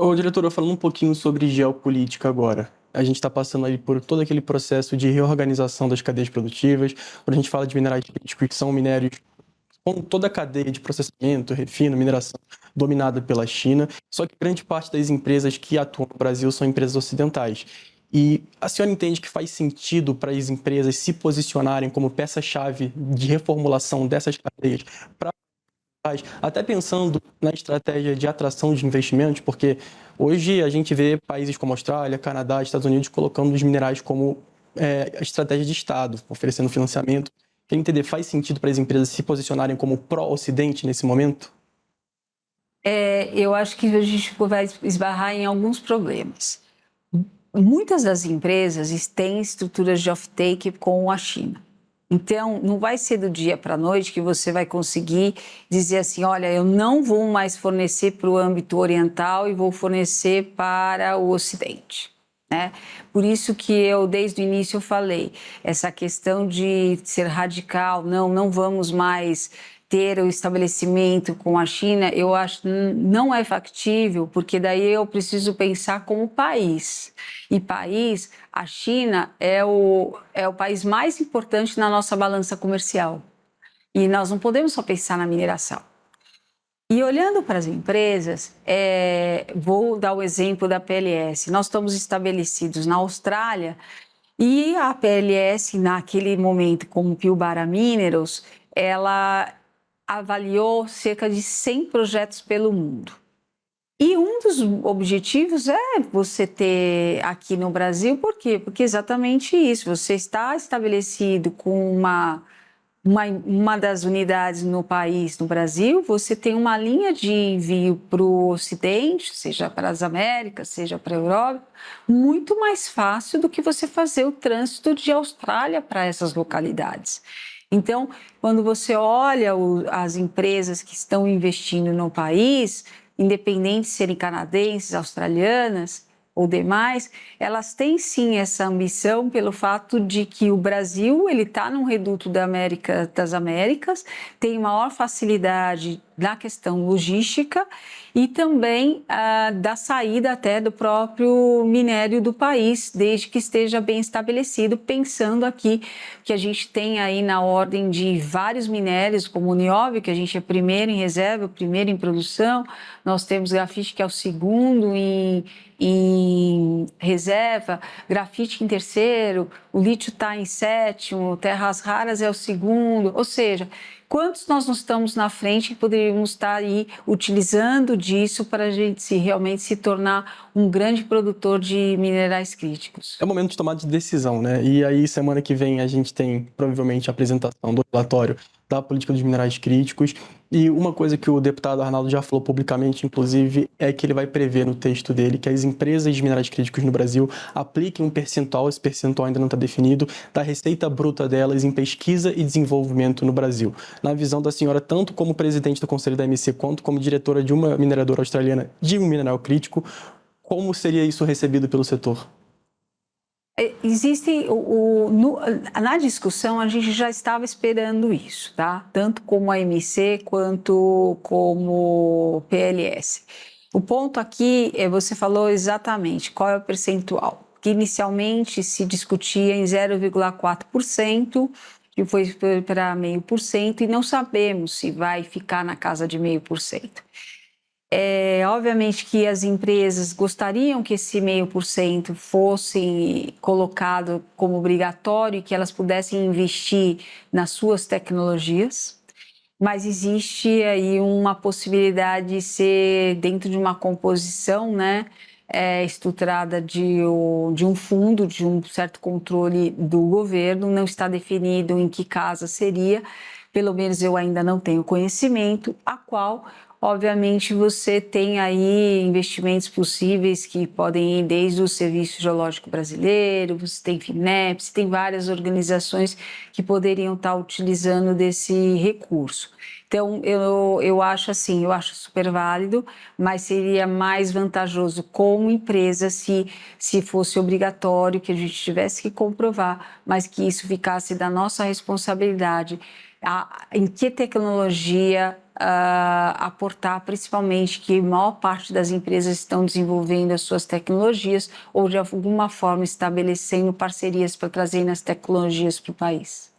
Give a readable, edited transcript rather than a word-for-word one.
Ô, diretora, falando um pouquinho sobre geopolítica agora. A gente está passando aí por todo aquele processo de reorganização das cadeias produtivas. Quando a gente fala de minerais críticos, que são minérios com toda a cadeia de processamento, refino, mineração, dominada pela China. Só que grande parte das empresas que atuam no Brasil são empresas ocidentais. E a senhora entende que faz sentido para as empresas se posicionarem como peça-chave de reformulação dessas cadeias para até pensando na estratégia de atração de investimentos, porque hoje a gente vê países como Austrália, Canadá, Estados Unidos colocando os minerais como estratégia de Estado, oferecendo financiamento. Quer entender, faz sentido para as empresas se posicionarem como pró-Ocidente nesse momento? Eu acho que a gente vai esbarrar em alguns problemas. Muitas das empresas têm estruturas de off-take com a China. Então, não vai ser do dia para a noite que você vai conseguir dizer assim, olha, eu não vou mais fornecer para o âmbito oriental e vou fornecer para o Ocidente. Né? Por isso que eu, desde o início, eu falei, essa questão de ser radical, não vamos mais ter o estabelecimento com a China, eu acho não é factível, porque daí eu preciso pensar como país. E país, a China é o país mais importante na nossa balança comercial. E nós não podemos só pensar na mineração. E olhando para as empresas, vou dar o exemplo da PLS. Nós estamos estabelecidos na Austrália e a PLS, naquele momento, como Pilbara Minerals, ela avaliou cerca de 100 projetos pelo mundo. E um dos objetivos é você ter aqui no Brasil, por quê? Porque exatamente isso, você está estabelecido com uma das unidades no país, no Brasil, você tem uma linha de envio para o Ocidente, seja para as Américas, seja para a Europa, muito mais fácil do que você fazer o trânsito de Austrália para essas localidades. Então, quando você olha as empresas que estão investindo no país, independente de serem canadenses, australianas ou demais, elas têm sim essa ambição pelo fato de que o Brasil ele está num reduto das Américas, tem maior facilidade na questão logística e também da saída até do próprio minério do país, desde que esteja bem estabelecido, pensando aqui que a gente tem aí na ordem de vários minérios, como o nióbio, que a gente é primeiro em reserva, o primeiro em produção, nós temos grafite, que é o segundo em reserva, grafite em terceiro, o lítio está em sétimo, terras raras é o segundo, ou seja, quantos nós não estamos na frente que poderíamos estar aí utilizando disso para a gente realmente se tornar um grande produtor de minerais críticos? É o momento de tomar de decisão, né? E aí, semana que vem, a gente tem provavelmente a apresentação do relatório da política dos minerais críticos. E uma coisa que o deputado Arnaldo já falou publicamente, inclusive, é que ele vai prever no texto dele que as empresas de minerais críticos no Brasil apliquem um percentual, esse percentual ainda não está definido, da receita bruta delas em pesquisa e desenvolvimento no Brasil. Na visão da senhora, tanto como presidente do Conselho da MC, quanto como diretora de uma mineradora australiana de um mineral crítico, como seria isso recebido pelo setor? Existe na discussão a gente já estava esperando isso, tá? Tanto como a MC quanto como PLS. O ponto aqui você falou exatamente qual é o percentual, que inicialmente se discutia em 0,4%, que foi para 0,5%, e não sabemos se vai ficar na casa de 0,5%. Obviamente que as empresas gostariam que esse 0,5% fosse colocado como obrigatório e que elas pudessem investir nas suas tecnologias, mas existe aí uma possibilidade de ser dentro de uma composição, né, estruturada de um fundo, de um certo controle do governo, não está definido em que casa seria, pelo menos eu ainda não tenho conhecimento, a qual obviamente, você tem aí investimentos possíveis que podem ir desde o Serviço Geológico Brasileiro, você tem FINEP, você tem várias organizações que poderiam estar utilizando desse recurso. Então, eu acho assim, eu acho super válido, mas seria mais vantajoso como empresa se fosse obrigatório, que a gente tivesse que comprovar, mas que isso ficasse da nossa responsabilidade em que tecnologia aportar, principalmente que a maior parte das empresas estão desenvolvendo as suas tecnologias ou de alguma forma estabelecendo parcerias para trazer as tecnologias para o país.